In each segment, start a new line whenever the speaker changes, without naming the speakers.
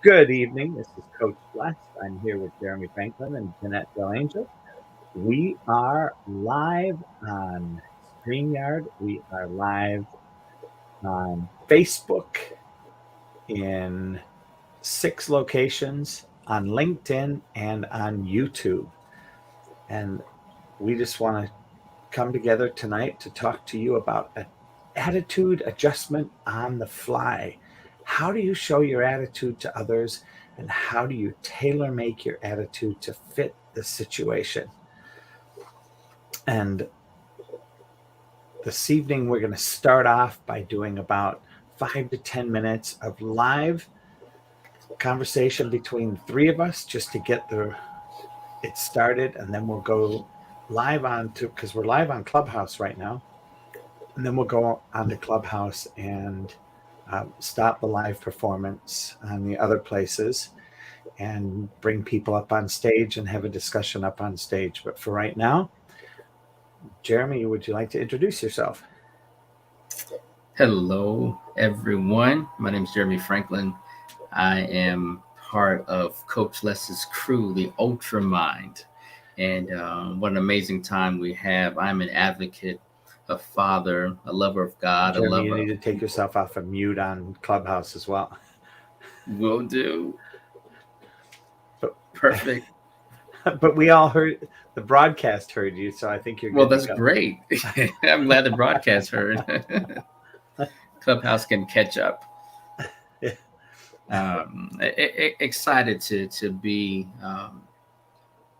Good evening. This is Coach Les. I'm here with Jeremy Franklin and Jeanette Delangel. We are live on StreamYard. We are live on Facebook in 6 locations, on LinkedIn, and on YouTube. And we just want to come together tonight to talk to you about an attitude adjustment on the fly. How do you show your attitude to others, and how do you tailor make your attitude to fit the situation? And this evening, we're going to start off by doing about 5 to 10 minutes of live conversation between the 3 of us just to get it started. And then we'll go live because we're live on Clubhouse right now. And then we'll go on to Clubhouse and stop the live performance on the other places and bring people up on stage and have a discussion up on stage. But for right now, Jeremy, would you like to introduce yourself?
Hello, everyone. My name is Jeremy Franklin. I am part of Coach Les's crew, the Ultra Mind. And what an amazing time we have. I'm an advocate, a father, a lover of God,
Jeremy,
a lover.
You need to take yourself off of mute on Clubhouse as well.
Will do. Perfect.
But we all heard, the broadcast heard you, so I think you're good.
Well, that's great. I'm glad the broadcast heard. Clubhouse can catch up. Excited to be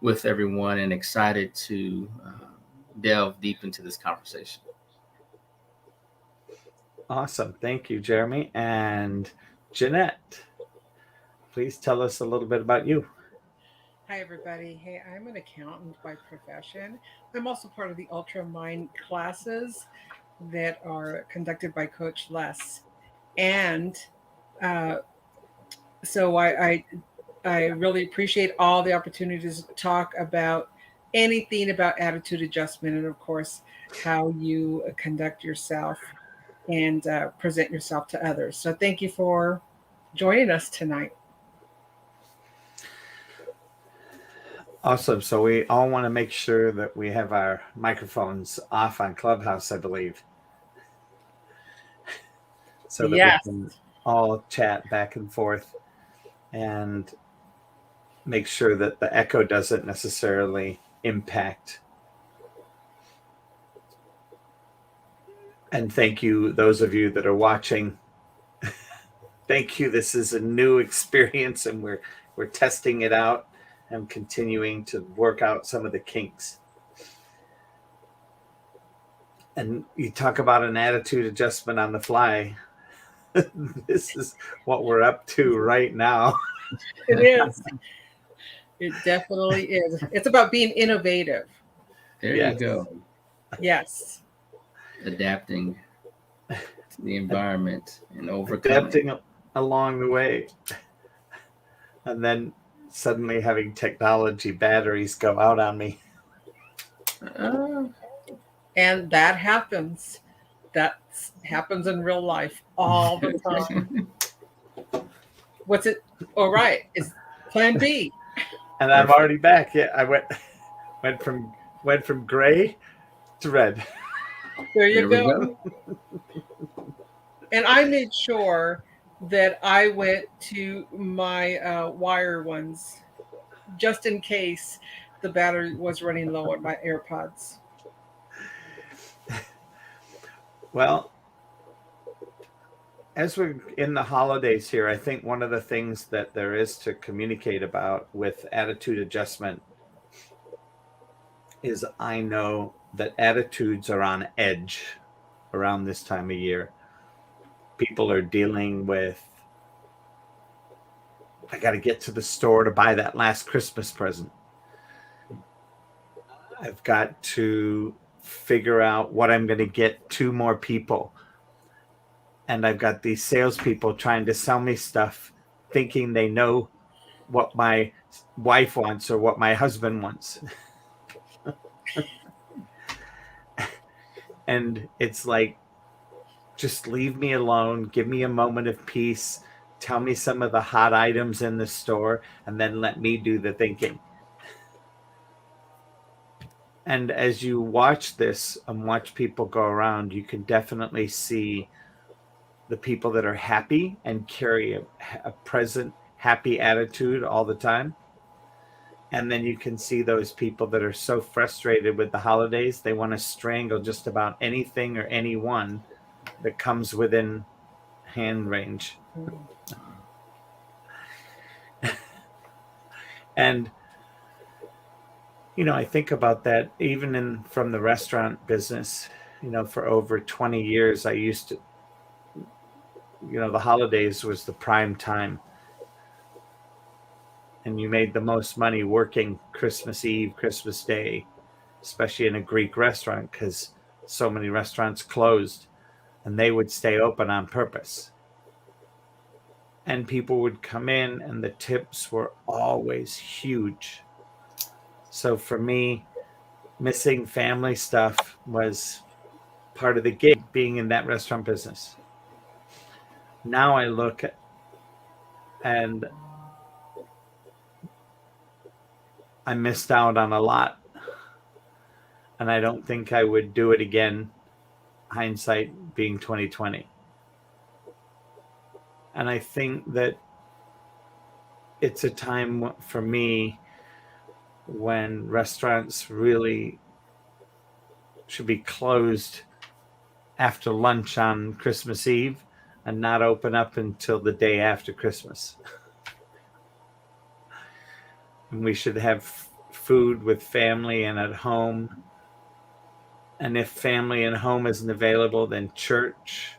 with everyone, and excited to delve deep into this conversation.
Awesome. Thank you, Jeremy. And Jeanette, please tell us a little bit about you.
Hi, everybody. Hey, I'm an accountant by profession. I'm also part of the Ultra Mind classes that are conducted by Coach Les. And so I really appreciate all the opportunities to talk about anything about attitude adjustment, and of course, how you conduct yourself and present yourself to others. So thank you for joining us tonight.
Awesome. So we all want to make sure that we have our microphones off on Clubhouse, I believe, so that
Yes.
we can all chat back and forth and make sure that the echo doesn't necessarily impact. And thank you, those of you that are watching. Thank you. This is a new experience, and we're testing it out and continuing to work out some of the kinks. And you talk about an attitude adjustment on the fly. This is what we're up to right now.
It is. It definitely is. It's about being innovative.
There
Yes.
you go.
Yes.
Adapting to the environment and overcoming.
Adapting along the way. And then suddenly having technology batteries go out on me.
And that happens. That happens in real life all the time. What's it? All right. It's plan B.
And I'm already back. Yeah, I went from gray to red.
There you
There we
go. And I made sure that I went to my wire ones just in case the battery was running low on my AirPods.
Well, as we're in the holidays here, I think one of the things that there is to communicate about with attitude adjustment is I know that attitudes are on edge around this time of year. People are dealing with, I got to get to the store to buy that last Christmas present. I've got to figure out what I'm going to get to more people. And I've got these salespeople trying to sell me stuff, thinking they know what my wife wants or what my husband wants. And it's like, just leave me alone, give me a moment of peace, tell me some of the hot items in the store, and then let me do the thinking. And as you watch this and watch people go around, you can definitely see the people that are happy and carry a present, happy attitude all the time. And then you can see those people that are so frustrated with the holidays, they want to strangle just about anything or anyone that comes within hand range. And I think about that even from the restaurant business. For over 20 years, I used to, the holidays was the prime time. And you made the most money working Christmas Eve, Christmas Day, especially in a Greek restaurant, because so many restaurants closed and they would stay open on purpose. And people would come in and the tips were always huge. So for me, missing family stuff was part of the gig, being in that restaurant business. Now I look and I missed out on a lot. And I don't think I would do it again, hindsight being 2020. And I think that it's a time for me when restaurants really should be closed after lunch on Christmas Eve and not open up until the day after Christmas. And we should have food with family and at home. And if family and home isn't available, then church,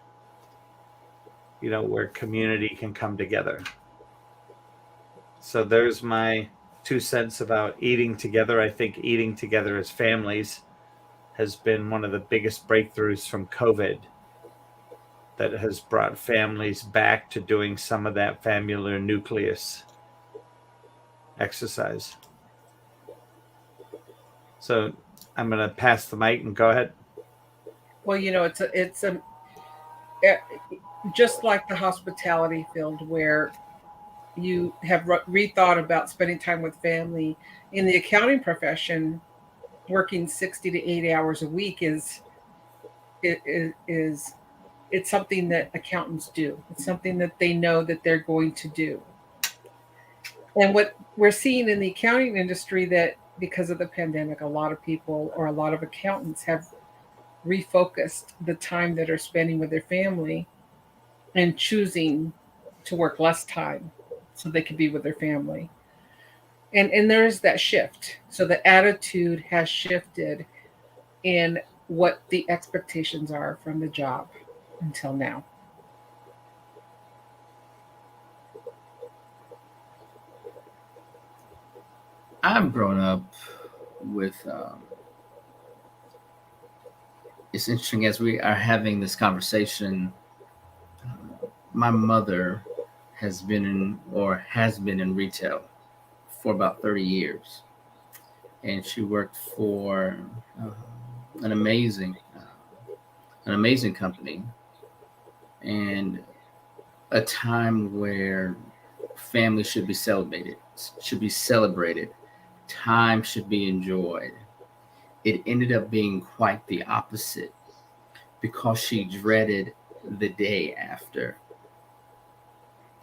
where community can come together. So there's my 2 cents about eating together. I think eating together as families has been one of the biggest breakthroughs from COVID that has brought families back to doing some of that familiar nucleus exercise. So I'm going to pass the mic and go ahead.
Well, it's just like the hospitality field where you have rethought about spending time with family. In the accounting profession, working 60 to 80 hours a week is it's something that accountants do. It's something that they know that they're going to do. And what we're seeing in the accounting industry, that because of the pandemic, a lot of people or a lot of accountants have refocused the time that are spending with their family and choosing to work less time so they can be with their family. And there's that shift. So the attitude has shifted in what the expectations are from the job until now.
I've grown up with. It's interesting as we are having this conversation. My mother has been in retail for about 30 years, and she worked for uh, an amazing an amazing company, and a time where family should be celebrated, time should be enjoyed. It ended up being quite the opposite because she dreaded the day after.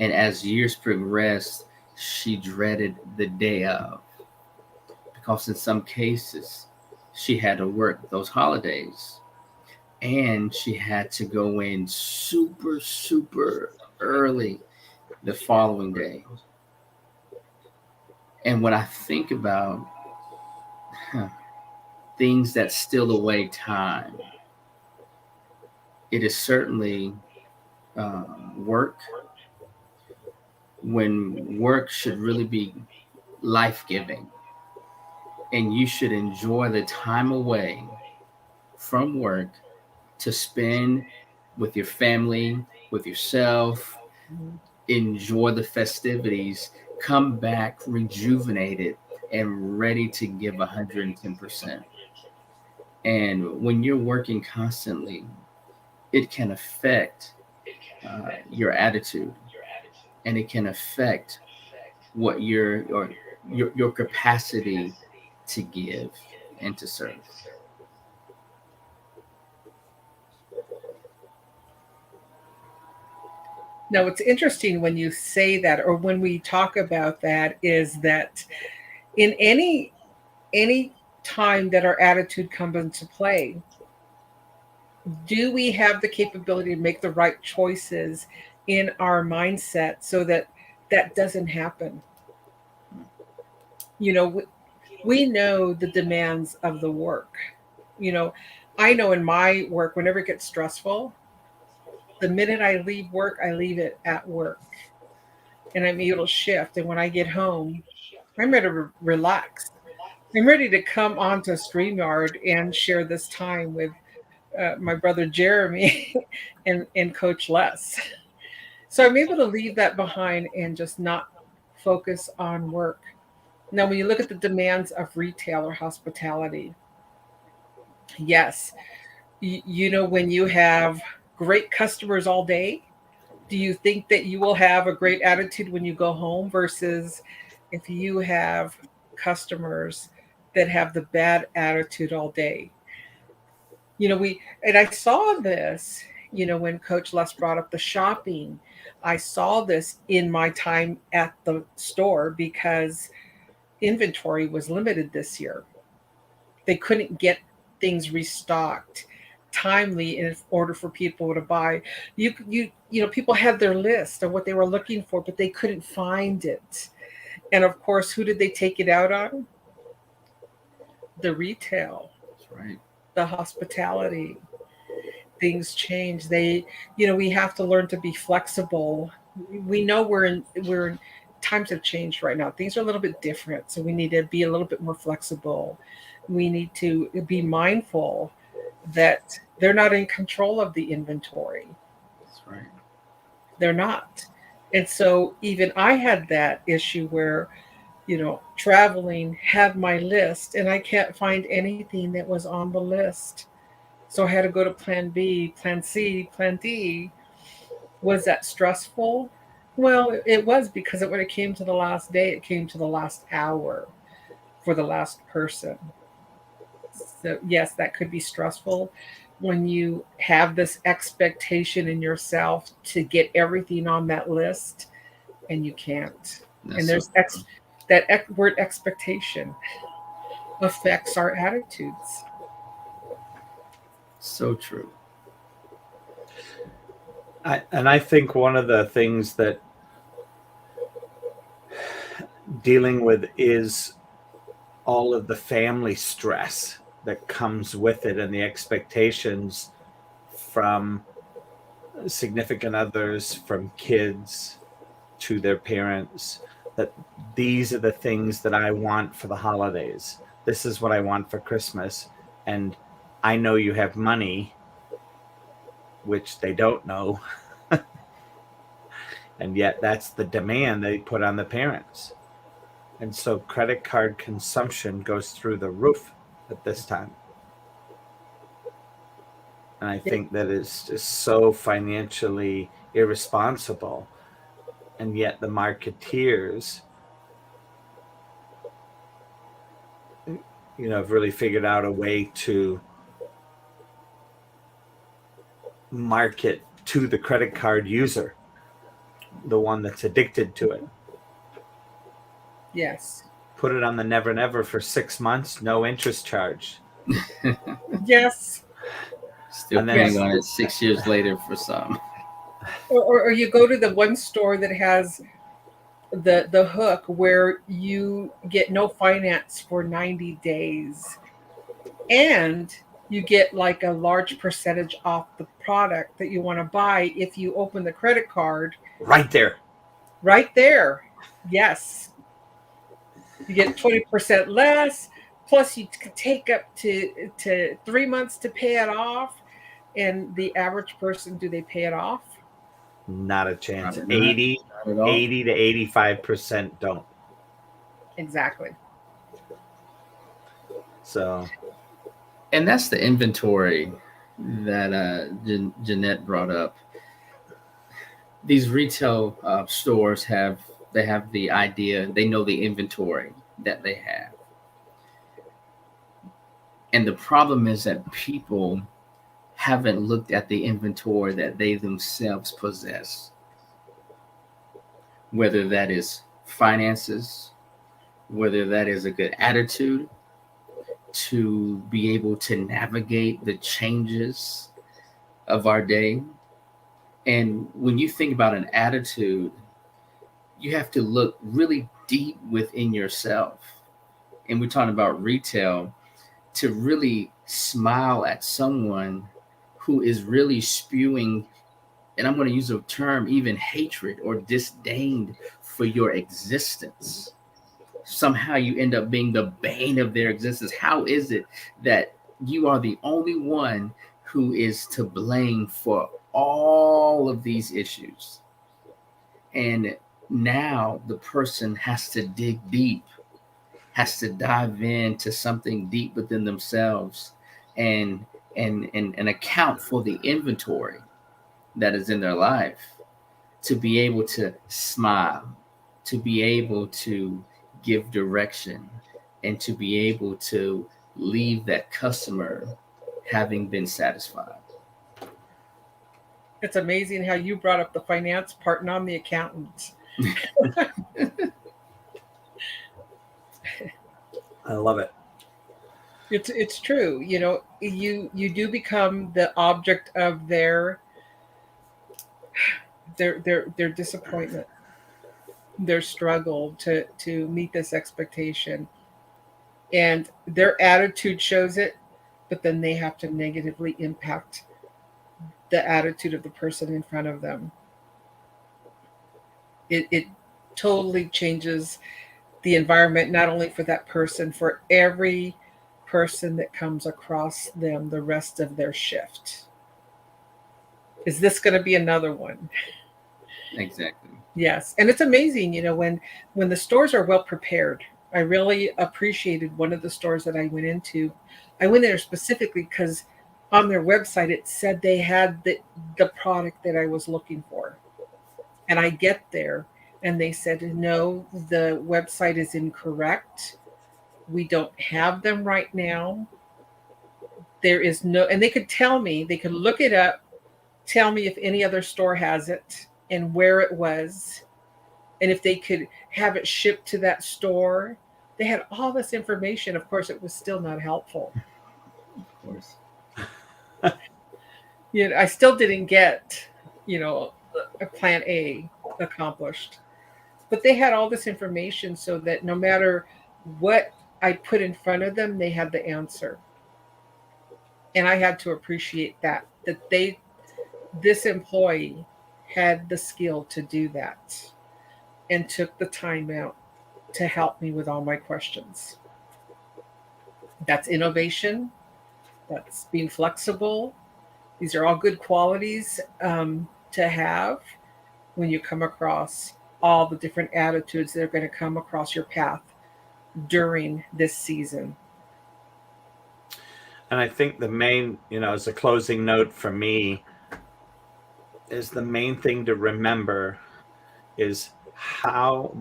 And as years progressed, she dreaded the day of because in some cases she had to work those holidays. and she had to go in super, super early the following day. And when I think about huh, things that steal away time, it is certainly work, when work should really be life giving, and you should enjoy the time away from work to spend with your family, with yourself,
Mhm.
enjoy the festivities, come back rejuvenated and ready to give 110%. And when you're working constantly, it can affect your attitude, and it can affect what your capacity to give and to serve.
Now, what's interesting when you say that, or when we talk about that, is that in any time that our attitude comes into play, do we have the capability to make the right choices in our mindset so that that doesn't happen? You know, we know the demands of the work. You know, I know in my work, whenever it gets stressful, the minute I leave work, I leave it at work and I'm able to shift. And when I get home, I'm ready to relax. I'm ready to come onto StreamYard and share this time with my brother Jeremy and Coach Les. So I'm able to leave that behind and just not focus on work. Now, when you look at the demands of retail or hospitality, yes, you know, when you have great customers all day, do you think that you will have a great attitude when you go home versus if you have customers that have the bad attitude all day? You know, and I saw this, you know, when Coach Les brought up the shopping. I saw this in my time at the store because inventory was limited this year. They couldn't get things restocked timely in order for people to buy. You know, people had their list of what they were looking for, but they couldn't find it. And of course, who did they take it out on? The retail,
That's right.
the hospitality. Things change. You know, we have to learn to be flexible. We know we're in times have changed right now. Things are a little bit different, so we need to be a little bit more flexible. We need to be mindful that they're not in control of the inventory.
That's right.
They're not. And so even I had that issue where, you know, traveling, have my list, and I can't find anything that was on the list. So I had to go to plan B, plan C, plan D. Was that stressful? Well, it was because when it came to the last day, it came to the last hour for the last person. So, yes, that could be stressful when you have this expectation in yourself to get everything on that list and you can't.
That's
And
so
there's
true.
word expectation affects our attitudes.
So true.
And I think one of the things that dealing with is all of the family stress that comes with it and the expectations from significant others, from kids to their parents, that these are the things that I want for the holidays. This is what I want for Christmas. And I know you have money, which they don't know. And yet that's the demand they put on the parents. And so credit card consumption goes through the roof at this time. And I think that is just so financially irresponsible. And yet the marketeers, have really figured out a way to market to the credit card user, the one that's addicted to it.
Yes.
Put it on the Never Never for 6 months, no interest charge.
Yes.
Still
And then
paying on it 6 years later for some.
Or you go to the one store that has the hook where you get no finance for 90 days, and you get like a large percentage off the product that you want to buy if you open the credit card
right there.
right there. Yes, you get 20% less, plus you can take up to 3 months to pay it off. And the average person, do they pay it off?
Not a chance.
Probably not. Not at all.
80 to 85% don't.
Exactly.
So,
And that's the inventory that Jeanette brought up. These retail stores have the idea, they know the inventory that they have, and the problem is that people haven't looked at the inventory that they themselves possess, whether that is finances, whether that is a good attitude to be able to navigate the changes of our day. And when you think about an attitude, you have to look really deep within yourself. And we're talking about retail, to really smile at someone who is really spewing, and I'm going to use a term, even hatred or disdain for your existence. Somehow you end up being the bane of their existence. How is it that you are the only one who is to blame for all of these issues? And now the person has to dig deep, has to dive into something deep within themselves, and and account for the inventory that is in their life, to be able to smile, to be able to give direction, and to be able to leave that customer having been satisfied.
It's amazing how you brought up the finance part and I'm the accountant.
I love it.
It's true. You know, you do become the object of their disappointment, their struggle to meet this expectation. And their attitude shows it, but then they have to negatively impact the attitude of the person in front of them. It totally changes the environment, not only for that person, for every person that comes across them the rest of their shift. Is this going to be another one?
Exactly.
Yes. And it's amazing, you know, when the stores are well prepared. I really appreciated one of the stores that I went into. I went there specifically because on their website it said they had the product that I was looking for. And I get there and they said, no, the website is incorrect. We don't have them right now. There is no, and they could tell me, they could look it up, tell me if any other store has it and where it was, and if they could have it shipped to that store. They had all this information. Of course, it was still not helpful.
Of course.
You know, I still didn't get, you know, a plan A accomplished. But they had all this information so that no matter what I put in front of them, they had the answer. And I had to appreciate that this employee had the skill to do that and took the time out to help me with all my questions. That's innovation. That's being flexible. These are all good qualities to have when you come across all the different attitudes that are going to come across your path during this season.
And I think the main, as a closing note for me, is the main thing to remember is how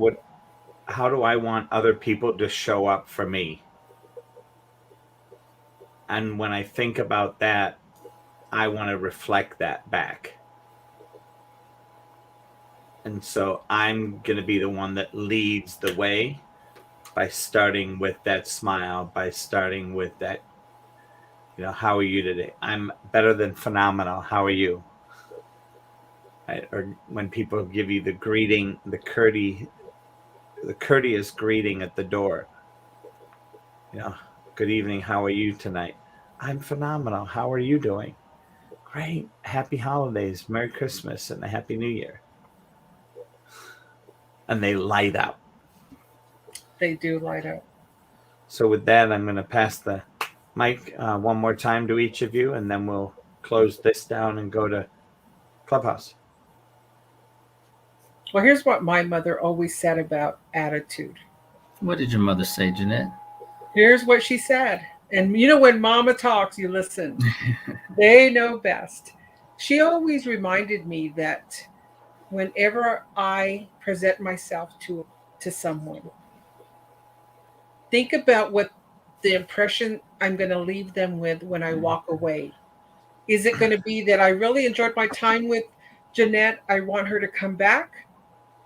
do I want other people to show up for me? And when I think about that, I want to reflect that back. And so I'm going to be the one that leads the way by starting with that smile, by starting with that, how are you today? I'm better than phenomenal. How are you? Right? Or when people give you the greeting, the courteous greeting at the door. Good evening. How are you tonight? I'm phenomenal. How are you doing? Great. Happy holidays. Merry Christmas and a Happy New Year. And they light up.
They do light up.
So with that, I'm going to pass the mic one more time to each of you, and then we'll close this down and go to Clubhouse.
Well, here's what my mother always said about attitude.
What did your mother say, Jeanette?
Here's what she said. And when Mama talks, you listen. They know best. She always reminded me that whenever I present myself to someone, think about what the impression I'm going to leave them with when I walk away. Is it going to be that I really enjoyed my time with Jeanette, I want her to come back?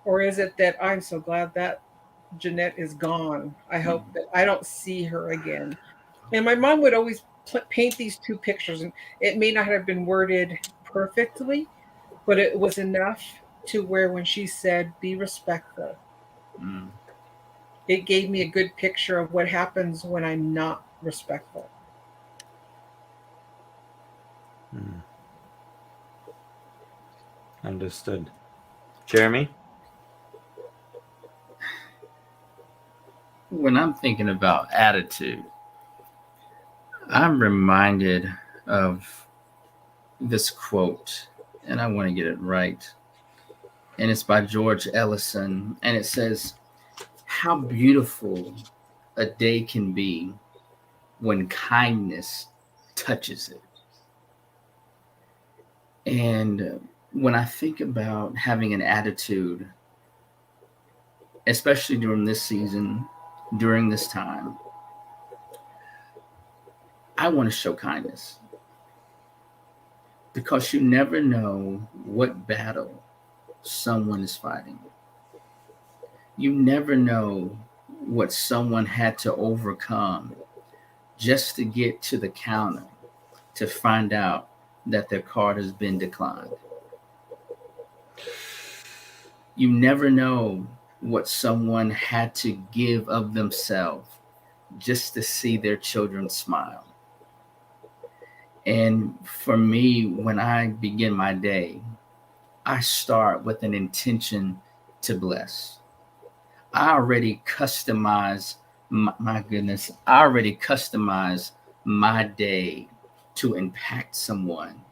Or is it that I'm so glad that Jeanette is gone? I hope that I don't see her again. And my mom would always paint these two pictures, and it may not have been worded perfectly, but it was enough to where when she said, be respectful, it gave me a good picture of what happens when I'm not respectful.
Understood. Jeremy?
When I'm thinking about attitude, I'm reminded of this quote, and I want to get it right. And it's by George Ellison, and it says, how beautiful a day can be when kindness touches it. And when I think about having an attitude, especially during this season, during this time, I want to show kindness, because you never know what battle someone is fighting. You never know what someone had to overcome just to get to the counter to find out that their card has been declined. You never know what someone had to give of themselves just to see their children smile. And for me, when I begin my day, I start with an intention to bless. I already customize my goodness. I already customize my day to impact someone,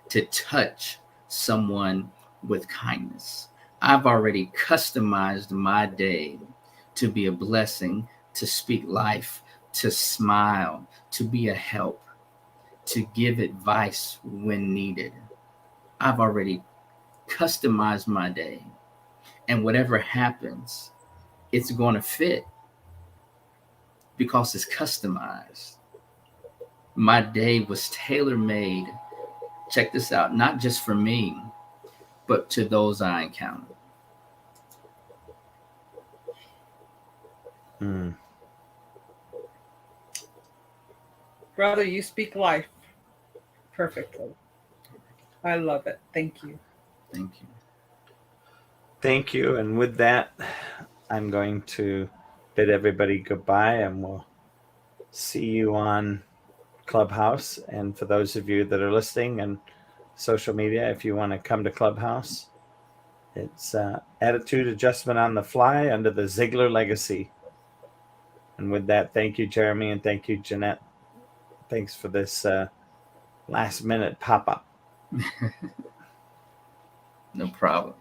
to touch someone with kindness. I've already customized my day to be a blessing, to speak life, to smile, to be a help, to give advice when needed. I've already customized my day, and whatever happens, it's going to fit because it's customized. My day was tailor-made. Check this out, not just for me, but to those I encounter.
Brother, you speak life perfectly. I love it. Thank you.
Thank you.
Thank you. And with that, I'm going to bid everybody goodbye, and we'll see you on Clubhouse. And for those of you that are listening and social media, if you want to come to Clubhouse, it's Attitude Adjustment on the Fly under the Ziegler Legacy. And with that, thank you, Jeremy, and thank you, Jeanette. Thanks for this last minute pop-up.
No problem.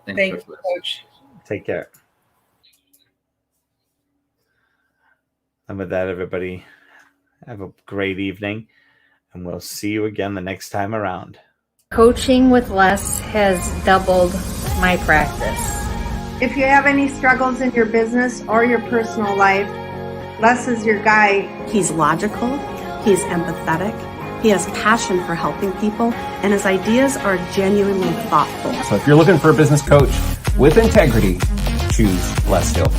Thank you, Coach.
Take care. And with that, everybody, have a great evening, and we'll see you again the next time around.
Coaching with Les has doubled my practice.
If you have any struggles in your business or your personal life, Les is your guy.
He's logical, he's empathetic, he has passion for helping people, and his ideas are genuinely thoughtful.
So if you're looking for a business coach with integrity, choose Les Hill.